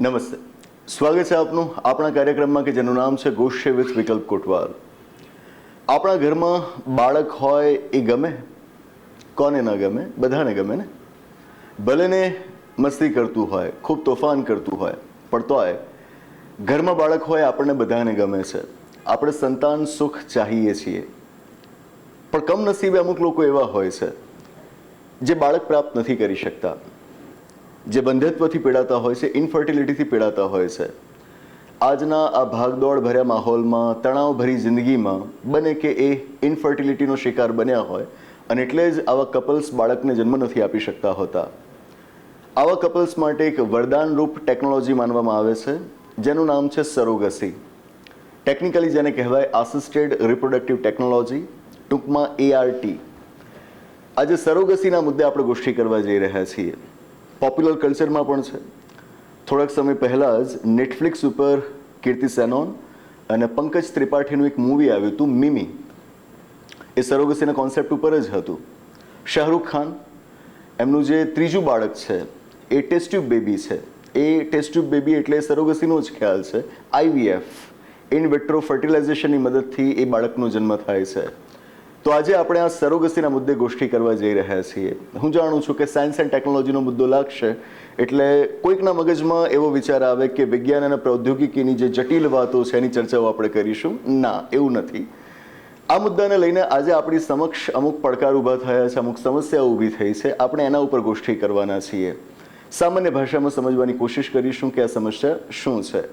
નમસ્તે, સ્વાગત છે આપનું આપણા કાર્યક્રમમાં કે જેનું નામ છે ગોષ્ઠી વિથ વિકલ્પ કોટવાલ. આપણા ઘરમાં બાળક હોય એ ગમે? કોને ન ગમે? બધાને ગમે ને. ભલે ને મસ્તી કરતું હોય, ખૂબ તોફાન કરતું હોય, પણ તોય ઘરમાં બાળક હોય આપણને બધાને ગમે છે. આપણે સંતાન સુખ ચાહીએ છીએ, પણ કમનસીબે અમુક લોકો એવા હોય છે જે બાળક પ્રાપ્ત નથી કરી શકતા, જે બંધત્વથી પીડાતા હોય છે, ઇનફર્ટિલિટીથી પીડાતા હોય છે. આજના આ ભાગદોડ ભર્યા માહોલમાં, તણાવભરી જિંદગીમાં બને કે એ ઇનફર્ટિલિટીનો શિકાર બન્યા હોય અને એટલે જ આવા કપલ્સ બાળકને જન્મ નથી આપી શકતા હોતા. આવા કપલ્સ માટે એક વરદાનરૂપ ટેકનોલોજી માનવામાં આવે છે જેનું નામ છે સરોગસી. ટેકનિકલી જેને કહેવાય આસિસ્ટેડ રિપ્રોડક્ટિવ ટેકનોલોજી, ટૂંકમાં ART. આજે સરોગસીના મુદ્દે આપણે ગોષ્ઠી કરવા જઈ રહ્યા છીએ. પોપ્યુલર કલ્ચરમાં પણ છે. થોડાક સમય પહેલાં જ નેટફ્લિક્સ ઉપર કીર્તિ સેનોન અને પંકજ ત્રિપાઠીનું એક મૂવી આવ્યું હતું મિમી. એ સરોગસીના કોન્સેપ્ટ ઉપર જ હતું. શાહરૂખ ખાન, એમનું જે ત્રીજું બાળક છે એ ટેસ્ટ ટ્યુબ બેબી છે. એ ટેસ્ટ ટ્યુબ બેબી એટલે સરોગસીનો જ ખ્યાલ છે. IVF, ઇન વિટ્રો ફર્ટિલાઇઝેશનની મદદથી એ બાળકનો જન્મ થાય છે. તો આજે આપણે આ સરોગસીના મુદ્દે ગોષ્ઠી કરવા જઈ રહ્યા છીએ. હું જાણું છું કે સાયન્સ એન્ડ ટેકનોલોજીનો મુદ્દો લાગશે એટલે કોઈકના મગજમાં એવો વિચાર આવે કે વિજ્ઞાન અને પ્રૌદ્યોગિકીની જે જટિલ વાતો છે એની ચર્ચાઓ આપણે કરીશું. ના, એવું નથી. આ મુદ્દાને લઈને આજે આપણી સમક્ષ અમુક પડકાર ઊભા થયા છે, અમુક સમસ્યાઓ ઊભી થઈ છે. આપણે એના ઉપર ગોષ્ઠી કરવાના છીએ. સામાન્ય ભાષામાં સમજવાની કોશિશ કરીશું કે આ સમસ્યા શું છે.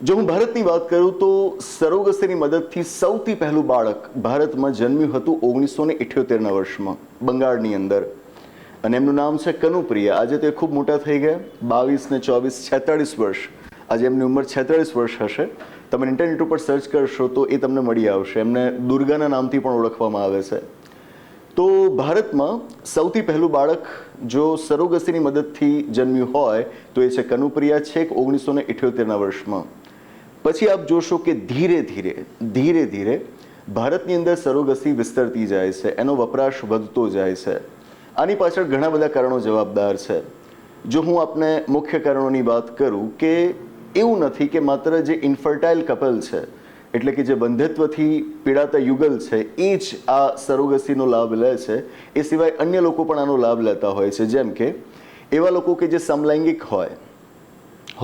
જો હું ભારતની વાત કરું તો સરોગસીની મદદથી સૌથી પહેલું બાળક ભારતમાં જન્મ્યું હતું 1978ના વર્ષમાં બંગાળની અંદર, અને એમનું નામ છે કનુપ્રિયા. આજે તે ખૂબ મોટા થઈ ગયા, 22 ને 24, 46 વર્ષ. આજે એમની ઉંમર 46 વર્ષ હશે. તમે ઇન્ટરનેટ ઉપર સર્ચ કરશો તો એ તમને મળી આવશે. એમને દુર્ગાના નામથી પણ ઓળખવામાં આવે છે. તો ભારતમાં સૌથી પહેલું બાળક જો સરોગસીની મદદથી જન્મ્યું હોય તો એ છે કનુપ્રિયા, છેક 1978ના વર્ષમાં. પછી આપ જોશો કે ધીરે ધીરે ભારતની અંદર સરોગસી વિસ્તરતી જાય છે, એનો વપરાશ વધતો જાય છે. આની પાછળ ઘણા બધા કારણો જવાબદાર છે. જો હું આપને મુખ્ય કારણોની વાત કરું કે એવું નથી કે માત્ર જે ઇન્ફર્ટાઇલ કપલ છે, એટલે કે જે બંધત્વથી પીડાતા યુગલ છે એ જ આ સરોગસીનો લાભ લે છે. એ સિવાય અન્ય લોકો પણ આનો લાભ લેતા હોય છે. જેમ કે એવા લોકો કે જે સમલૈંગિક હોય,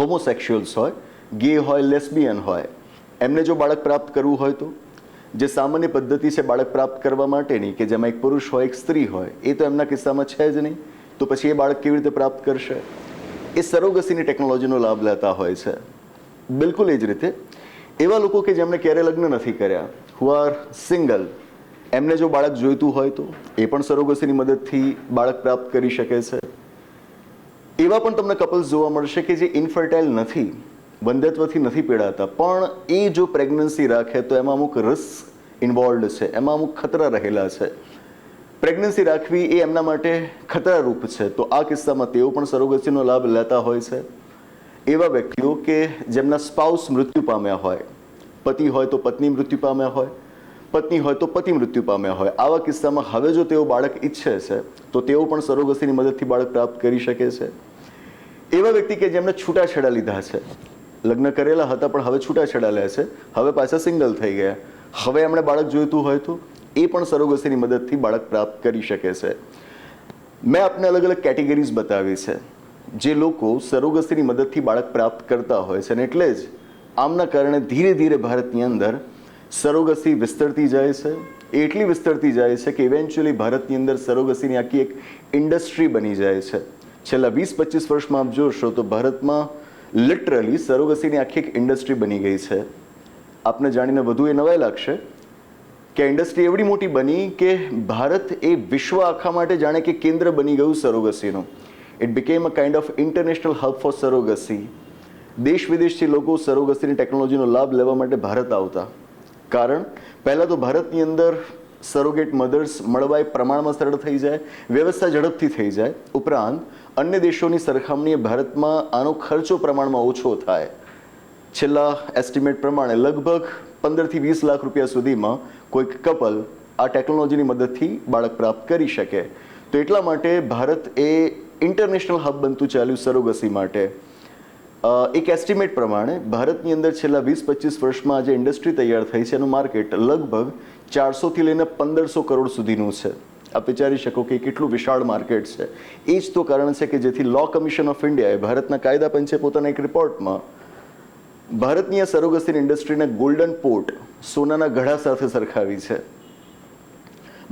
હોમોસેક્સ્યુઅલ્સ હોય, ગે હોય, લેસ્બિયન હોય, એમને જો બાળક પ્રાપ્ત કરવું હોય તો જે સામાન્ય પદ્ધતિ છે બાળક પ્રાપ્ત કરવા માટેની, કે જેમાં એક પુરુષ હોય એક સ્ત્રી હોય, એ તો એમના કિસ્સામાં છે જ નહીં. તો પછી એ બાળક કેવી રીતે પ્રાપ્ત કરશે? એ સરોગસીની ટેકનોલોજીનો લાભ લેતા હોય છે. બિલકુલ એ જ રીતે એવા લોકો કે જેમણે ક્યારે લગ્ન નથી કર્યા, હુ આર સિંગલ, એમને જો બાળક જોઈતું હોય તો એ પણ સરોગસીની મદદથી બાળક પ્રાપ્ત કરી શકે છે. એવા પણ તમને કપલ્સ જોવા મળશે કે જે ઇનફર્ટાઇલ નથી, બંધત્વથી નથી પીડાતા, પણ એ જો પ્રેગ્નન્સી રાખે તો એમાં અમુક રિસ્ક ઇન્વોલ્વડ છે, એમાં અમુક ખતરા રહેલા છે. પ્રેગ્નન્સી રાખવી એ એમના માટે ખતરારૂપ છે. તો આ કિસ્સામાં તેઓ પણ સરોગસીનો લાભ લેતા હોય છે. એવા વ્યક્તિઓ કે જેમના સ્પાઉસ મૃત્યુ પામ્યા હોય, પતિ હોય તો પત્ની મૃત્યુ પામ્યા હોય, પત્ની હોય તો પતિ મૃત્યુ પામ્યા હોય, આવા કિસ્સામાં હવે જો તેઓ બાળક ઈચ્છે છે તો તેઓ પણ સરોગસીની મદદથી બાળક પ્રાપ્ત કરી શકે છે. એવા વ્યક્તિ કે જેમણે છૂટાછેડા લીધા છે, લગ્ન કરેલા હતા પણ હવે છૂટાછેડા લે છે, હવે પાછા સિંગલ થઈ ગયા, હવે એમણે બાળક જોઈતું હોય તો એ પણ સરોગસીની મદદથી બાળક પ્રાપ્ત કરી શકે છે. મેં આપને અલગ અલગ કેટેગરીઝ બતાવી છે જે લોકો સરોગસીની મદદથી બાળક પ્રાપ્ત કરતા હોય છે. અને એટલે જ આમના કારણે ધીરે ધીરે ભારતની અંદર સરોગસી વિસ્તરતી જાય છે. એ એટલી વિસ્તરતી જાય છે કે ઇવેન્ચ્યુઅલી ભારતની અંદર સરોગસીની આખી એક ઇન્ડસ્ટ્રી બની જાય છે. છેલ્લા 20-25 વર્ષમાં આપ જોશો તો ભારતમાં લિટરલી સરોગસીની આખી એક ઇન્ડસ્ટ્રી બની ગઈ છે. આપને જાણીને વધુ એ નવાઈ લાગશે કે ઇન્ડસ્ટ્રી એવડી મોટી બની કે ભારત એ વિશ્વ આખા માટે જાણે કે કેન્દ્ર બની ગયું સરોગસીનું. It became a kind of international hub for surrogacy. દેશ વિદેશથી લોકો સરોગસીની ટેકનોલોજીનો લાભ લેવા માટે ભારત આવતા. કારણ પહેલાં તો ભારતની અંદર સરોગેટ મધર્સ મળવા એ પ્રમાણમાં સરળ થઈ જાય, વ્યવસ્થા ઝડપથી થઈ જાય. ઉપરાંત અન્ય દેશોની સરખામણીએ ભારતમાં આનો ખર્ચો પ્રમાણમાં ઓછો થાય. છેલ્લા એસ્ટિમેટ પ્રમાણે લગભગ 15 થી 20 લાખ રૂપિયા સુધીમાં કોઈક કપલ આ ટેકનોલોજીની મદદથી બાળક પ્રાપ્ત કરી શકે. તો એટલા માટે ભારત એ ઇન્ટરનેશનલ હબ બનતું ચાલ્યું સરોગસી માટે. એક એસ્ટિમેટ પ્રમાણે ભારતની અંદર છેલ્લા 20-25 વર્ષમાં જે ઇન્ડસ્ટ્રી તૈયાર થઈ છે એનું માર્કેટ લગભગ 400થી લઈને 1500 કરોડ સુધીનું છે. આપ વિચારી શકો કે કેટલું વિશાળ માર્કેટ છે. એ જ તો કારણ છે કે જેથી લો કમિશન ઓફ ઇન્ડિયાએ ભારતના કાયદા પંચે પોતાના એક રિપોર્ટમાં ભારતની આ સરોગસી ઇન્ડસ્ટ્રીને ગોલ્ડન પોર્ટ, સોનાના ઘડા સાથે સરખાવી છે.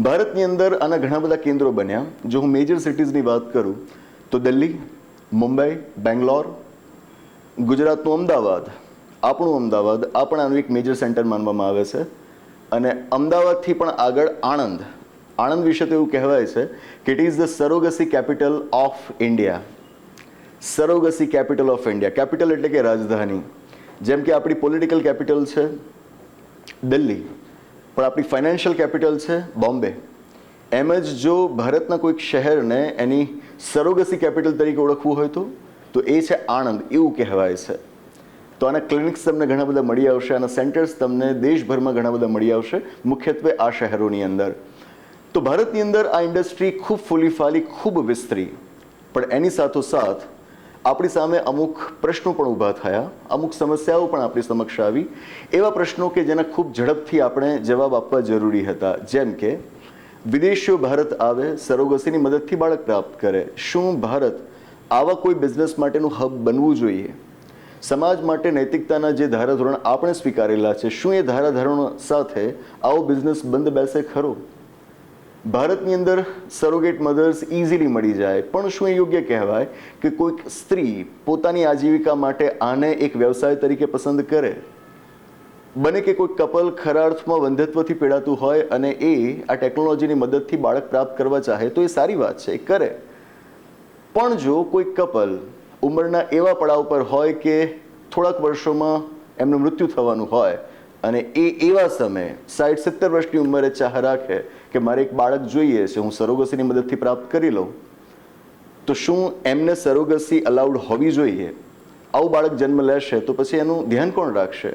ભારતની અંદર આના ઘણા બધા કેન્દ્રો બન્યા. જો હું મેજર સિટીઝની વાત કરું તો દિલ્હી, મુંબઈ, બેંગ્લોર, ગુજરાતનું અમદાવાદ, આપણું અમદાવાદ આ પણ આનું એક મેજર સેન્ટર માનવામાં આવે છે. અને અમદાવાદથી પણ આગળ આણંદ. આણંદ વિશે તો એવું કહેવાય છે કે it is the surrogacy capital of India. Surrogacy capital of India. Capital એટલે કે રાજધાની. જેમ કે આપણી પોલિટિકલ કેપિટલ છે દિલ્હી, પણ આપણી ફાઇનાન્શિયલ કેપિટલ છે બોમ્બે. એમ જ જો ભારતના કોઈક શહેરને એની સરોગસી કેપિટલ તરીકે ઓળખવું હોય તો એ છે આણંદ, એવું કહેવાય છે. તો આના ક્લિનિક્સ તમને ઘણા બધા મળી આવશે, આના સેન્ટર્સ તમને દેશભરમાં ઘણા બધા મળી આવશે, મુખ્યત્વે આ શહેરોની અંદર. તો ભારતની અંદર આ ઇન્ડસ્ટ્રી ખૂબ ફૂલી ફાલી, ખૂબ વિસ્તરી, પણ એની સાથોસાથ આપણી સામે અમુક પ્રશ્નો પણ ઊભા થયા, અમુક સમસ્યાઓ પણ આપણી સમક્ષ આવી. એવા પ્રશ્નો કે જેના ખૂબ ઝડપથી આપણે જવાબ આપવા જરૂરી હતા. જેમ કે વિદેશીઓ ભારત આવે, સરોગસીની મદદથી બાળક પ્રાપ્ત કરે. શું ભારત આવા કોઈ બિઝનેસ માટેનું હબ બનવું જોઈએ? સમાજ માટે નૈતિકતાના જે ધારાધોરણ આપણે સ્વીકારેલા છે, શું એ ધારાધોરણો સાથે આવો બિઝનેસ બંધ બેસે ખરો? ભારતની અંદર સરોગેટ મધર્સ ઇઝીલી મળી જાય, પણ શું એ યોગ્ય કહેવાય કે કોઈક સ્ત્રી પોતાની આજીવિકા માટે આને એક વ્યવસાય તરીકે પસંદ કરે? બને કે કોઈ કપલ ખરા અર્થમાં વંધ્યત્વથી પીડાતું હોય અને એ આ ટેકનોલોજીની મદદથી બાળક પ્રાપ્ત કરવા ચાહે તો એ સારી વાત છે, એ કરે. પણ જો કોઈ કપલ ઉંમરના એવા પડાવ પર હોય કે થોડાક વર્ષોમાં એમનું મૃત્યુ થવાનું હોય અને એ એવા સમયે 60-70 વર્ષની ઉંમરે ચાહ રાખે કે મારે એક બાળક જોઈએ છે, હું સરોગસીની મદદથી પ્રાપ્ત કરી લઉં, તો શું એમને સરોગસી અલાઉડ હોવી જોઈએ? આવું બાળક જન્મ લેશે તો પછી એનું ધ્યાન કોણ રાખશે?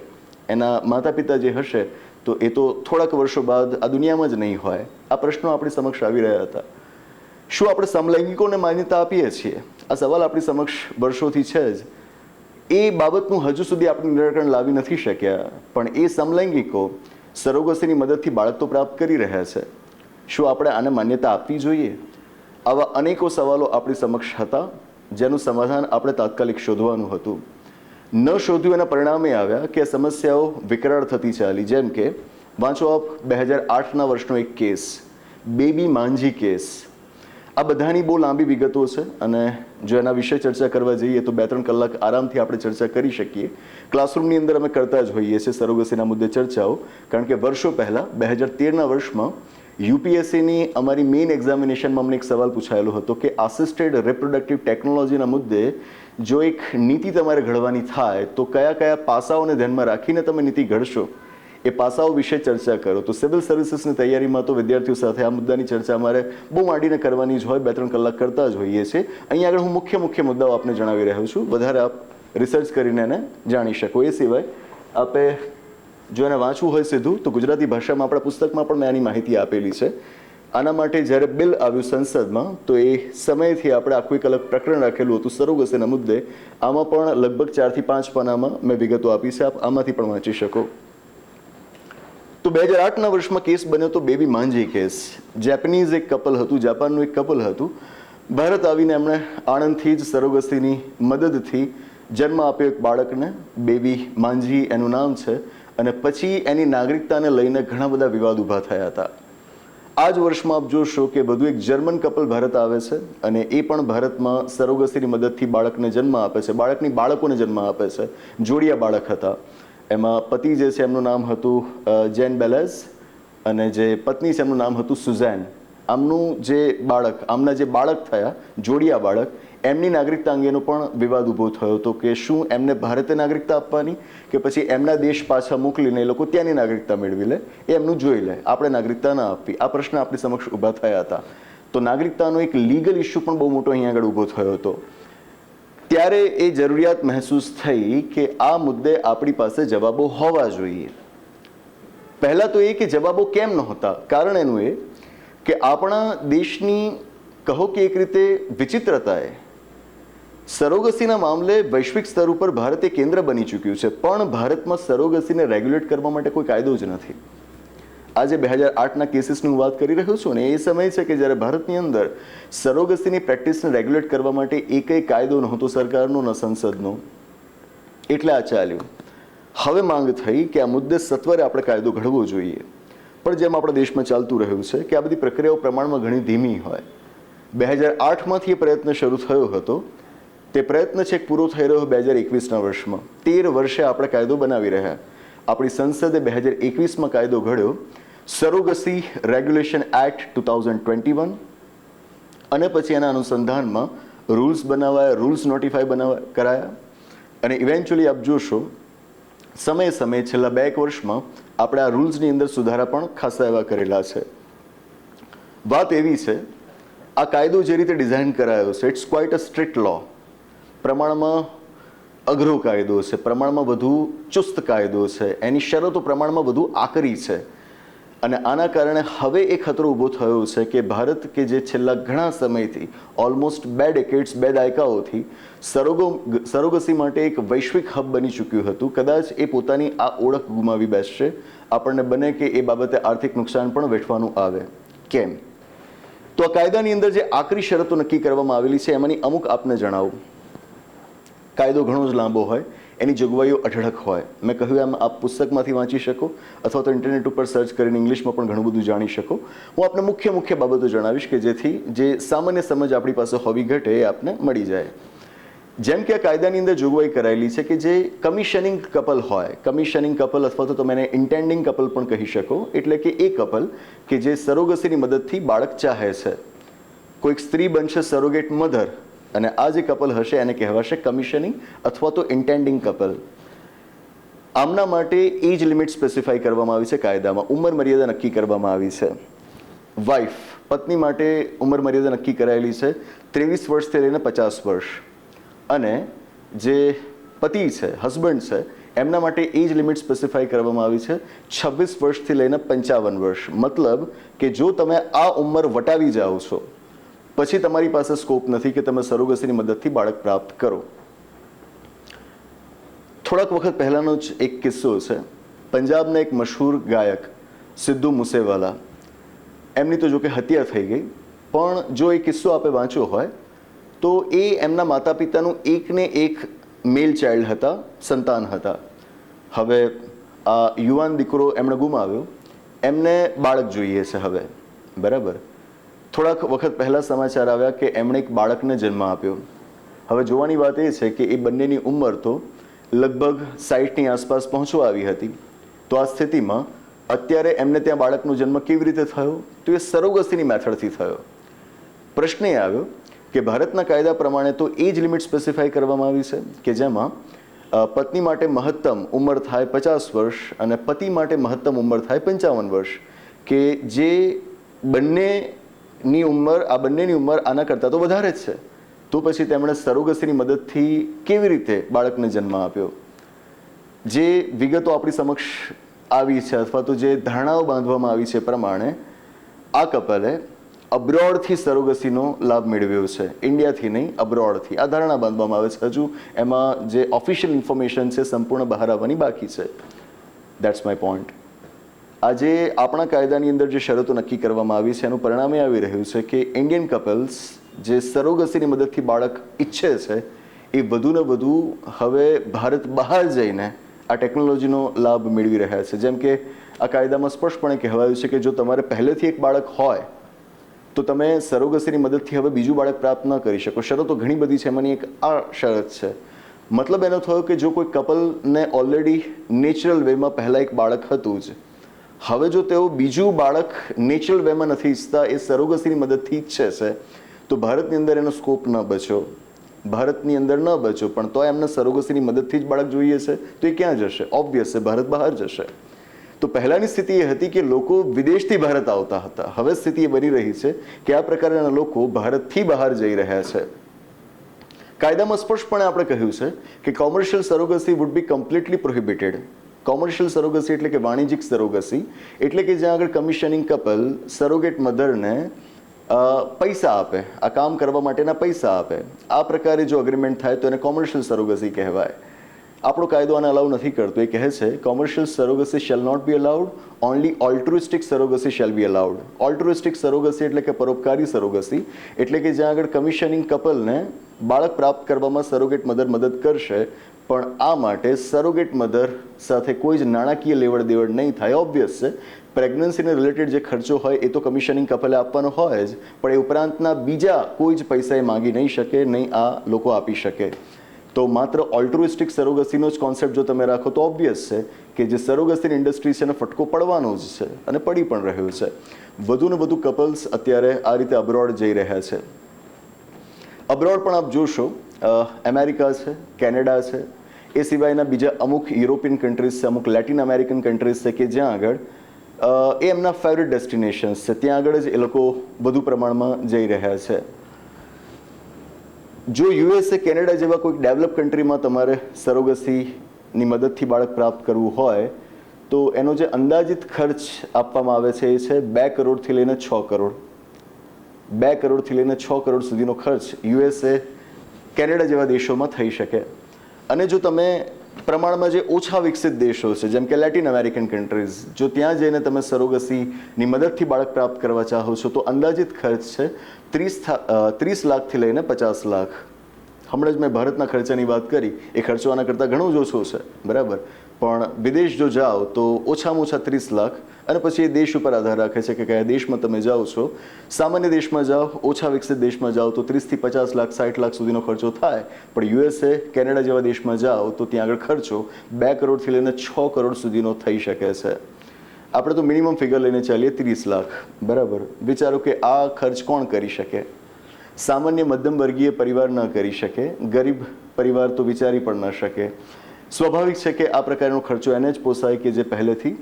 એના માતા પિતા જે હશે તો એ તો થોડાક વર્ષો બાદ આ દુનિયામાં જ નહીં હોય. આ પ્રશ્નો આપણી સમક્ષ આવી રહ્યા હતા. શું આપણે સમલૈંગિકોને માન્યતા આપીએ છીએ? આ સવાલ આપણી સમક્ષ વર્ષોથી છે જ. એ બાબતનું હજુ સુધી આપણે નિરાકરણ લાવી નથી શક્યા, પણ એ સમલૈંગિકો સરોગસીની મદદથી બાળક તો પ્રાપ્ત કરી રહ્યા છે. શું આપણે આને માન્યતા આપવી જોઈએ? આવા અનેકો સવાલો આપણી સમક્ષ હતા, જેનું સમાધાન આપણે તાત્કાલિક શોધવાનું હતું. ન શોધ્યું એના પરિણામે આવ્યા કે સમસ્યાઓ વિકરાળ થતી ચાલી. જેમ કે વાંચો આપ 2008ના વર્ષનો એક કેસ, બેબી માંઝી કેસ. આ બધાની બહુ લાંબી વિગતો છે અને જો એના વિશે ચર્ચા કરવા જઈએ તો 2-3 કલાક આરામથી આપણે ચર્ચા કરી શકીએ. ક્લાસરૂમની અંદર અમે કરતા જ હોઈએ છીએ સરોગસીના મુદ્દે ચર્ચાઓ, કારણ કે વર્ષો પહેલાં 2013ના વર્ષમાં યુપીએસસીની અમારી મેઇન એક્ઝામિનેશનમાં અમને એક સવાલ પૂછાયેલો હતો કે આસિસ્ટેડ રિપ્રોડક્ટિવ ટેકનોલોજીના મુદ્દે જો એક નીતિ તમારે ઘડવાની થાય તો કયા કયા પાસાઓને ધ્યાનમાં રાખીને તમે નીતિ ઘડશો, એ પાસાઓ વિશે ચર્ચા કરો. તો સિવિલ સર્વિસીસની તૈયારીમાં તો વિદ્યાર્થીઓ સાથે આ મુદ્દાની ચર્ચા અમારે બહુ માંડીને કરવાની જ હોય, 2-3 કલાક કરતા જ હોઈએ છીએ. અહીંયા આગળ હું મુખ્ય મુદ્દાઓ આપને જણાવી રહ્યો છું, વધારે આપ રિસર્ચ કરીને એને જાણી શકો. એ સિવાય આપે જો એને વાંચવું હોય સીધું તો ગુજરાતી ભાષામાં આપણા પુસ્તકમાં પણ મેં આની માહિતી આપેલી છે. આના માટે જ્યારે બિલ આવ્યું સંસદમાં તો એ સમયથી આપણે આખું એક અલગ પ્રકરણ રાખેલું હતું સરોગસીના મુદ્દે. આમાં પણ લગભગ 4 થી 5 પાનામાં મેં વિગતો આપી છે, આપ આમાંથી પણ વાંચી શકો. તો 2008ના વર્ષમાં કેસ બન્યો તો બેબી માંઝી કેસ. જેપનીઝ એક કપલ હતું, જાપાનનું એક કપલ હતું. ભારત આવીને એમણે આણંદથી જ સરોગસીની મદદથી જન્મ આપ્યો એક બાળકને. બેબી માંઝી એનું નામ છે. અને પછી એની નાગરિકતાને લઈને ઘણા બધા વિવાદ ઊભા થયા હતા. આ જ વર્ષમાં આપ જોશો કે વધુ એક જર્મન કપલ ભારત આવે છે અને એ પણ ભારતમાં સરોગસીની મદદથી બાળકને જન્મ આપે છે, બાળકની બાળકોને જન્મ આપે છે. જોડિયા બાળક હતા. એમાં પતિ જે છે એમનું નામ હતું જેન બેલેઝ અને જે પત્ની છે એમનું નામ હતું સુઝેન. આમનું જે બાળક, આમના જે બાળક થયા જોડિયા બાળક, એમની નાગરિકતા અંગેનો પણ વિવાદ ઊભો થયો હતો કે શું એમને ભારતીય નાગરિકતા આપવાની કે પછી એમના દેશ પાછા મોકલીને એ લોકો ત્યાંની નાગરિકતા મેળવી લે, એ એમનું જોઈ લે, આપણે નાગરિકતા ના આપવી. આ પ્રશ્ન આપણી સમક્ષ ઊભા થયા હતા. તો નાગરિકતાનો એક લીગલ ઇસ્યુ પણ બહુ મોટો અહીંયા આગળ ઊભો થયો હતો. ત્યારે એ જરૂરિયાત મહેસૂસ થઈ કે આ મુદ્દે આપણી પાસે જવાબો હોવા જોઈએ. પહેલાં તો એ કે જવાબો કેમ નહોતા? કારણ એનું એ કે આપણા દેશની કહો કે એક રીતે વિચિત્રતાએ સરોગસીના મામલે વૈશ્વિક સ્તર ઉપર ભારત એ કેન્દ્ર બની ચૂક્યું છે, પણ ભારતમાં સરોગસીને રેગ્યુલેટ કરવા માટે કોઈ કાયદો જ નથી. આજે 2008ના કેસીસની હું વાત કરી રહ્યો છું ને, એ સમય છે કે જ્યારે ભારતની અંદર સરોગસીની પ્રેક્ટિસને રેગ્યુલેટ કરવા માટે એકય કાયદો નહોતો સરકારનો ન સંસદનો. એટલે આ ચાલ્યું. હવે માંગ થઈ કે આ મુદ્દે સત્વરે આપણે કાયદો ઘડવો જોઈએ. પણ જેમ આપણા દેશમાં ચાલતું રહ્યું છે કે આ બધી પ્રક્રિયાઓ પ્રમાણમાં ઘણી ધીમી હોય. 2008માંથી એ પ્રયત્ન શરૂ થયો હતો. તે પ્રયત્ન છેક પૂરો થઈ રહ્યો 2021ના વર્ષમાં. 13 વર્ષે આપણે કાયદો બનાવી રહ્યા. આપણી સંસદે 2021માં કાયદો ઘડ્યો, સરોગસી રેગ્યુલેશન એક્ટ 2021, અને પછી એના અનુસંધાનમાં રૂલ્સ બનાવાયા, રૂલ્સ નોટિફાય કરાયા, અને ઇવેન્ચ્યુઅલી આપ જોશો સમયે છેલ્લા 2 વર્ષમાં આપણે આ રૂલ્સની અંદર સુધારા પણ ખાસા એવા કરેલા છે. વાત એવી છે, આ કાયદો જે રીતે ડિઝાઇન કરાયો છે, ઇટ્સ ક્વાઇટ અ સ્ટ્રિક્ટ લો. પ્રમાણમાં અઘરો કાયદો છે, પ્રમાણમાં વધુ ચુસ્ત કાયદો છે, એની શરતો પ્રમાણમાં વધુ આકરી છે. અને આના કારણે હવે એ ખતરો ઊભો થયો છે કે ભારત કે જે છેલ્લા ઘણા સમયથી ઓલમોસ્ટ 2 ડેકેડ્સ 2 દાયકાઓથી સરોગસી માટે એક વૈશ્વિક હબ બની ચૂક્યું હતું, કદાચ એ પોતાની આ ઓળખ ગુમાવી બેસશે. આપણને બને કે એ બાબતે આર્થિક નુકસાન પણ વેઠવાનું આવે. કેમ? તો આ કાયદાની અંદર જે આકરી શરતો નક્કી કરવામાં આવેલી છે એમાંની અમુક આપને જણાવું. કાયદો ઘણો જ લાંબો હોય, એની જોગવાઈઓ અઢળક હોય. મેં કહ્યું એમ આપ પુસ્તકમાંથી વાંચી શકો અથવા તો ઇન્ટરનેટ ઉપર સર્ચ કરીને ઇંગ્લિશમાં પણ ઘણું બધું જાણી શકો. હું આપને મુખ્ય બાબતો જણાવીશ કે જેથી જે સામાન્ય સમજ આપણી પાસે હોવી ઘટે એ આપને મળી જાય. જેમ કે આ કાયદાની અંદર જોગવાઈ કરાયેલી છે કે જે કમિશનિંગ કપલ હોય, કમિશનિંગ કપલ અથવા તો તમે એને ઇન્ટેન્ડિંગ કપલ પણ કહી શકો, એટલે કે એ કપલ કે જે સરોગસીની મદદથી બાળક ચાહે છે. કોઈક સ્ત્રી બનશે સરોગેટ મધર, અને આ જે કપલ હશે એને કહેવાશે કમિશનિંગ અથવા તો ઇન્ટેન્ડિંગ કપલ. આમના માટે એજ લિમિટ સ્પેસિફાઈ કરવામાં આવી છે કાયદામાં, ઉંમર મર્યાદા નક્કી કરવામાં આવી છે. વાઇફ, પત્ની માટે ઉંમર મર્યાદા નક્કી કરાયેલી છે 23 વર્ષથી લઈને 50 વર્ષ. અને જે પતિ છે, હસબન્ડ છે, એમના માટે એજ લિમિટ સ્પેસિફાઈ કરવામાં આવી છે 26 વર્ષથી લઈને 55 વર્ષ. મતલબ કે જો તમે આ ઉંમર વટાવી જાઓ છો પછી તમારી પાસે સ્કોપ નથી કે તમે સરોગસીની મદદથી બાળક પ્રાપ્ત કરો. થોડાક વખત પહેલાનો જ એક કિસ્સો છે. પંજાબના એક મશહૂર ગાયક સિદ્ધુ મૂસેવાલા, એમની તો જો કે હત્યા થઈ ગઈ, પણ જો એ કિસ્સો આપણે વાંચ્યો હોય તો એ એમના માતા પિતાનું એકને એક મેલ ચાઇલ્ડ હતા, સંતાન હતા. હવે આ યુવાન દીકરો એમણે ગુમાવ્યો, એમને બાળક જોઈએ છે હવે, બરાબર. થોડાક વખત પહેલાં સમાચાર આવ્યા કે એમણે એક બાળકને જન્મ આપ્યો. હવે જોવાની વાત એ છે કે એ બંનેની ઉંમર તો લગભગ 60ની આસપાસ પહોંચવા આવી હતી. તો આ સ્થિતિમાં અત્યારે એમને ત્યાં બાળકનો જન્મ કેવી રીતે થયો? તો એ સરોગસીની મેથડથી થયો. પ્રશ્ન એ આવ્યો કે ભારતના કાયદા પ્રમાણે તો એજ લિમિટ સ્પેસિફાઈ કરવામાં આવી છે કે જેમાં પત્ની માટે મહત્તમ ઉંમર થાય 50 વર્ષ અને પતિ માટે મહત્તમ ઉંમર થાય 55 વર્ષ, કે જે બંનેની ઉંમર આના કરતાં તો વધારે જ છે. તો પછી તેમણે સરોગસીની મદદથી કેવી રીતે બાળકને જન્મ આપ્યો? જે વિગતો આપણી સમક્ષ આવી છે અથવા તો જે ધારણાઓ બાંધવામાં આવી છે પ્રમાણે આ કપલે અબ્રોડથી સરોગસીનો લાભ મેળવ્યો છે, ઇન્ડિયાથી નહીં, અબ્રોડથી. આ ધારણા બાંધવામાં આવે છે. હજુ એમાં જે ઓફિશિયલ ઇન્ફોર્મેશન છે સંપૂર્ણ બહાર આવવાની બાકી છે. That's my point. આજે આપણા કાયદાની અંદર જે શરતો નક્કી કરવામાં આવી છે એનું પરિણામ એ આવી રહ્યું છે કે ઇન્ડિયન કપલ્સ જે સરોગસીની મદદથી બાળક ઈચ્છે છે એ વધુને વધુ હવે ભારત બહાર જઈને આ ટેકનોલોજીનો લાભ મેળવી રહ્યા છે. જેમ કે આ કાયદામાં સ્પષ્ટપણે કહેવાયું છે કે જો તમારે પહેલેથી એક બાળક હોય તો તમે સરોગસીની મદદથી હવે બીજું બાળક પ્રાપ્ત ન કરી શકો. શરતો ઘણી બધી છે, એમાંની એક આ શરત છે. મતલબ એનો થયો કે જો કોઈ કપલને ઓલરેડી નેચરલ વેમાં પહેલાં એક બાળક હતું જ, હવે જો તેઓ બીજું બાળક નેચરલ વેમાં નથી ઈચ્છતા, એ સરોગસીની મદદથી ઈચ્છે છે, તો ભારતની અંદર એનો સ્કોપ ન બચ્યો, ભારતની અંદર ન બચ્યો. પણ તો એમને સરોગસીની મદદથી જ બાળક જોઈએ છે તો એ ક્યાં જશે? ઓબ્વિયસ છે, ભારત બહાર જશે. તો પહેલાંની સ્થિતિ એ હતી કે લોકો વિદેશથી ભારત આવતા હતા. હવે સ્થિતિ એ બની રહી છે કે આ પ્રકારના લોકો ભારતથી બહાર જઈ રહ્યા છે. કાયદામાં સ્પષ્ટપણે આપણે કહ્યું છે કે commercial surrogacy would be completely prohibited. Commercial surrogacy એટલે કે વાણિજ્યિક સરોગસી, એટલે કે જ્યાં આગળ કમિશનિંગ કપલ સરોગેટ મધરને પૈસા આપે, આ કામ કરવા માટેના પૈસા આપે. આ પ્રકારે જો અગ્રીમેન્ટ થાય તો એને કોમર્શિયલ સરોગસી કહેવાય. આપણો કાયદો આને અલાઉ નથી કરતો. એ કહે છે commercial surrogacy shall not be allowed, only altruistic surrogacy shall be allowed. Altruistic surrogacy એટલે કે પરોપકારી સરોગસી, એટલે કે જ્યાં આગળ કમિશનિંગ કપલને બાળક પ્રાપ્ત કરવામાં સરોગેટ મધર મદદ કરશે, પણ આ માટે સરોગેટ મધર સાથે કોઈ જ નાણાકીય લેવડ દેવડ નહીં થાય. ઓબ્વિયસ છે, પ્રેગ્નન્સીને રિલેટેડ જે ખર્ચો હોય એ તો કમિશનિંગ કપલે આપવાનો હોય જ, પણ એ ઉપરાંતના બીજા કોઈ જ પૈસા એ માંગી નહીં શકે, નહીં આ લોકો આપી શકે. તો માત્ર ઓલ્ટ્રુઇસ્ટિક સરોગસીનો જ કોન્સેપ્ટ જો તમે રાખો તો ઓબ્વિયસ છે કે જે સરોગસીની ઇન્ડસ્ટ્રી છે એને ફટકો પડવાનો જ છે, અને પડી પણ રહ્યો છે. વધુ ને વધુ કપલ્સ અત્યારે આ રીતે અબ્રોડ જઈ રહ્યા છે. અબ્રોડ પણ આપ જોશો, અમેરિકા છે, કેનેડા છે, એ સિવાયના બીજા અમુક યુરોપિયન કન્ટ્રીઝ છે, અમુક લેટિન અમેરિકન કન્ટ્રીઝ છે કે જ્યાં આગળ એ એમના ફેવરેટ ડેસ્ટિનેશન્સ છે, ત્યાં આગળ જ એ લોકો વધુ પ્રમાણમાં જઈ રહ્યા છે. જો યુએસએ, કેનેડા જેવા કોઈક ડેવલપ કન્ટ્રીમાં તમારે સરોગસીની મદદથી બાળક પ્રાપ્ત કરવું હોય તો એનો જે અંદાજિત ખર્ચ આપવામાં આવે છે એ છે 2 કરોડથી લઈને 6 કરોડ. 2 કરોડથી લઈને 6 કરોડ સુધીનો ખર્ચ યુએસએ, કેનેડા જેવા દેશોમાં થઈ શકે. અને જો તમે પ્રમાણમાં જે ઓછા વિકસિત દેશો છે જેમ કે લેટિન અમેરિકન કન્ટ્રીઝ, જો ત્યાં જઈને તમે સરોગસીની મદદથી બાળક પ્રાપ્ત કરવા ચાહો છો તો અંદાજિત ખર્ચ છે 30 લાખથી લઈને 50 લાખ. હમણાં જ મેં ભારતના ખર્ચાની વાત કરી, એ ખર્ચો આના કરતાં ઘણો જ ઓછો છે, બરાબર, પણ વિદેશ જો જાઓ તો ઓછામાં ઓછા 30 લાખ, અને પછી એ દેશ ઉપર આધાર રાખે છે કે કયા દેશમાં તમે જાઓ છો. સામાન્ય દેશમાં જાઓ, ઓછા વિકસિત દેશમાં જાઓ તો 30થી 50 લાખ, 60 લાખ સુધીનો ખર્ચો થાય, પણ યુએસએ, કેનેડા જેવા દેશમાં જાઓ તો ત્યાં આગળ ખર્ચો 2 કરોડથી લઈને 6 કરોડ સુધીનો થઈ શકે છે. આપણે તો મિનિમમ ફિગર લઈને ચાલીએ 30 લાખ, બરાબર. વિચારો કે આ ખર્ચ કોણ કરી શકે? સામાન્ય મધ્યમ વર્ગીય પરિવાર ન કરી શકે, ગરીબ પરિવાર તો વિચારી પણ ન શકે. સ્વાભાવિક છે કે આ પ્રકારનો ખર્ચો એને જ પોસાય કે જે પહેલેથી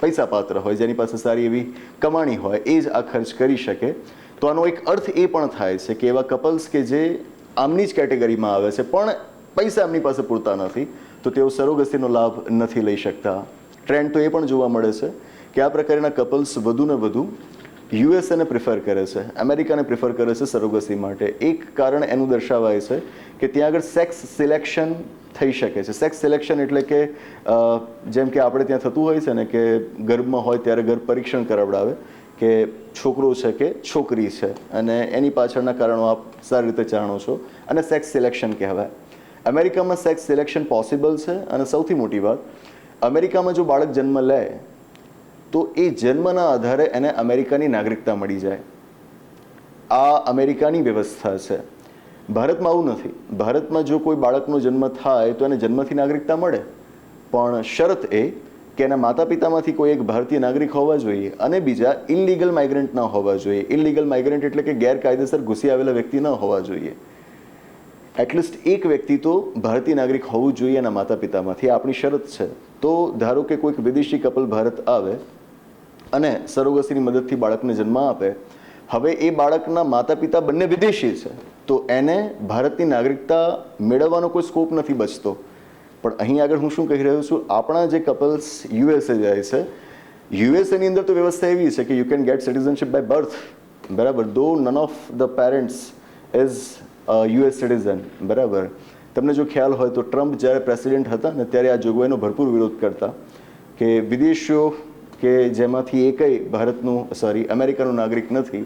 પૈસા પાત્ર હોય, જેની પાસે સારી એવી કમાણી હોય, એ જ આ ખર્ચ કરી શકે. તો આનો એક અર્થ એ પણ થાય છે કે એવા કપલ્સ કે જે આમની જ કેટેગરીમાં આવે છે પણ પૈસા એમની પાસે પૂરતા નથી, તો તેઓ સરોગસીનો લાભ નથી લઈ શકતા. ટ્રેન્ડ તો એ પણ જોવા મળે છે કે આ પ્રકારના કપલ્સ વધુ ને વધુ યુએસએને પ્રિફર કરે છે, અમેરિકાને પ્રિફર કરે છે સરોગસી માટે. એક કારણ એનું દર્શાવાય છે કે ત્યાં આગળ સેક્સ સિલેક્શન થઈ શકે છે. સેક્સ સિલેક્શન એટલે કે જેમ કે આપણે ત્યાં થતું હોય છે ને કે ગર્ભમાં હોય ત્યારે ગર્ભ પરીક્ષણ કરાવડાવે કે છોકરો છે કે છોકરી છે, અને એની પાછળના કારણો આપ સારી રીતે જાણો છો, અને સેક્સ સિલેક્શન કહેવાય. અમેરિકામાં સેક્સ સિલેક્શન પોસિબલ છે, અને સૌથી મોટી વાત, અમેરિકામાં જો બાળક જન્મ લે તો એ જન્મના આધારે એને અમેરિકાની નાગરિકતા મળી જાય. આ અમેરિકાની વ્યવસ્થા છે. ભારતમાં આવું નથી. ભારતમાં જો કોઈ બાળકનો જન્મ થાય તો એને જન્મથી નાગરિકતા મળે, પણ શરત એ કે એના માતા પિતામાંથી કોઈ એક ભારતીય નાગરિક હોવા જોઈએ અને બીજા ઇનલીગલ માઇગ્રન્ટ ન હોવા જોઈએ. ઇનલીગલ માઇગ્રન્ટ એટલે કે ગેરકાયદેસર ઘૂસી આવેલા વ્યક્તિ ન હોવા જોઈએ. એટલીસ્ટ એક વ્યક્તિ તો ભારતીય નાગરિક હોવું જોઈએ એના માતા પિતામાંથી, આપણી શરત છે. તો ધારો કે કોઈક વિદેશી કપલ ભારત આવે અને સરોગસીની મદદથી બાળકને જન્મ આપે, હવે એ બાળકના માતા પિતા બંને વિદેશી છે, તો એને ભારતની નાગરિકતા મેળવવાનો કોઈ સ્કોપ નથી બચતો. પણ અહીં આગળ હું શું કહી રહ્યો છું, આપણા જે કપલ્સ યુએસએ જાય છે, યુએસએની અંદર તો વ્યવસ્થા એવી છે કે you can get citizenship by birth, બરાબર, though none of the parents is US citizen, બરાબર. તમને જો ખ્યાલ હોય તો ટ્રમ્પ જ્યારે પ્રેસિડેન્ટ હતા ને ત્યારે આ જોગવાઈનો ભરપૂર વિરોધ કરતા કે વિદેશીઓ કે જેમાંથી એકય અમેરિકાનું નાગરિક નથી,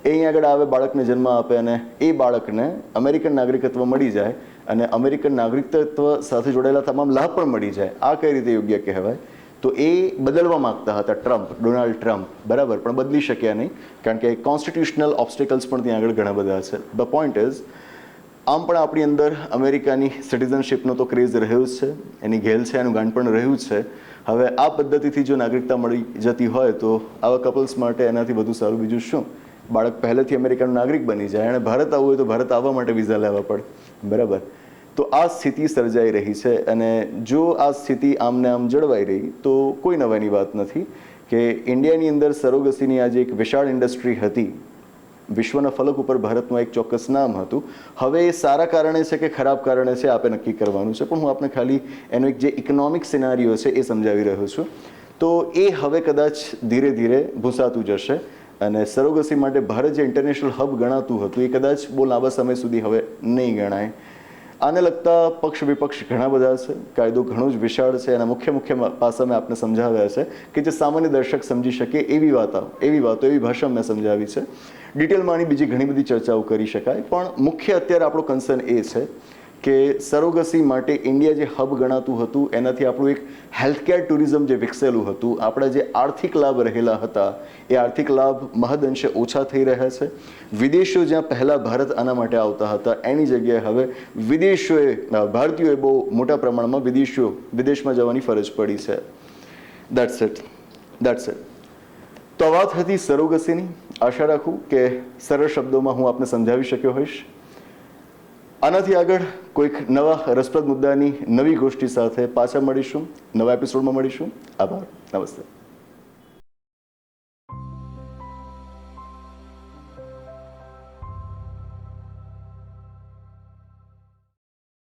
એ અહીં આગળ આવે, બાળકને જન્મ આપે અને એ બાળકને અમેરિકન નાગરિકત્વ મળી જાય અને અમેરિકન નાગરિકત્વ સાથે જોડાયેલા તમામ લાભ પણ મળી જાય. આ કઈ રીતે યોગ્ય કહેવાય? તો એ બદલવા માંગતા હતા ટ્રમ્પ, ડોનાલ્ડ ટ્રમ્પ, બરાબર, પણ બદલી શક્યા નહીં, કારણ કે કોન્સ્ટિટ્યુશનલ ઓબ્સ્ટિકલ્સ પણ ત્યાં આગળ ઘણા બધા છે. ધ પોઈન્ટ ઇઝ, આમ પણ આપણી અંદર અમેરિકાની સિટીઝનશીપનો તો ક્રેઝ રહ્યો જ છે, એની ઘેલ છે, એનું ગાંઠ પણ રહ્યું જ છે. હવે આ પદ્ધતિથી જો નાગરિકતા મળી જતી હોય તો આવા કપલ્સ માટે એનાથી વધુ સારું બીજું શું? બાળક પહેલેથી અમેરિકાનું નાગરિક બની જાય, અને ભારત આવવું હોય તો ભારત આવવા માટે વિઝા લેવા પડે, બરાબર. તો આ સ્થિતિ સર્જાઈ રહી છે, અને જો આ સ્થિતિ આમને આમ જળવાઈ રહી તો કોઈ નવાની વાત નથી કે ઇન્ડિયાની અંદર સરોગસીની આજે એક વિશાળ ઇન્ડસ્ટ્રી હતી, વિશ્વના ફલક ઉપર ભારતનું એક ચોક્કસ નામ હતું. હવે એ સારા કારણે છે કે ખરાબ કારણે છે આપે નક્કી કરવાનું છે, પણ હું આપને ખાલી એનો એક જે ઇકોનોમિક સિનારીઓ છે એ સમજાવી રહ્યો છું. તો એ હવે કદાચ ધીરે ધીરે ભૂંસાતું જશે, અને સરોગસી માટે ભારત જે ઇન્ટરનેશનલ હબ ગણાતું હતું એ કદાચ બહુ લાંબા સમય સુધી હવે નહીં ગણાય. આને લગતા પક્ષ વિપક્ષ ઘણા બધા છે, કાયદો ઘણો જ વિશાળ છે, અને મુખ્ય પાસા મેં આપને સમજાવ્યા છે કે જે સામાન્ય દર્શક સમજી શકે એવી વાતો એવી ભાષા મેં સમજાવી છે. ડિટેલમાં આની બીજી ઘણી બધી ચર્ચાઓ કરી શકાય, પણ મુખ્ય અત્યારે આપણો કન્સર્ન એ છે કે સરોગસી માટે ઇન્ડિયા જે હબ ગણાતું હતું એનાથી આપણું એક હેલ્થકેર ટુરિઝમ જે વિકસેલું હતું, આપણા જે આર્થિક લાભ રહેલા હતા એ આર્થિક લાભ મહદઅંશે ઓછા થઈ રહ્યા છે. વિદેશીઓ જ્યાં પહેલાં ભારત આના માટે આવતા હતા એની જગ્યાએ હવે ભારતીયોએ બહુ મોટા પ્રમાણમાં વિદેશમાં જવાની ફરજ પડી છે. That's it. તો આ વાત હતી સરોગસીની. આશા રાખું કે સરળ શબ્દોમાં હું આપને સમજાવી શક્યો હોઈશ. આનાથી આગળ કોઈક નવા રસપ્રદ મુદ્દાની નવી ગોષ્ઠી સાથે પાછા મળીશું, નવા એપિસોડમાં મળીશું. આભાર. નમસ્તે.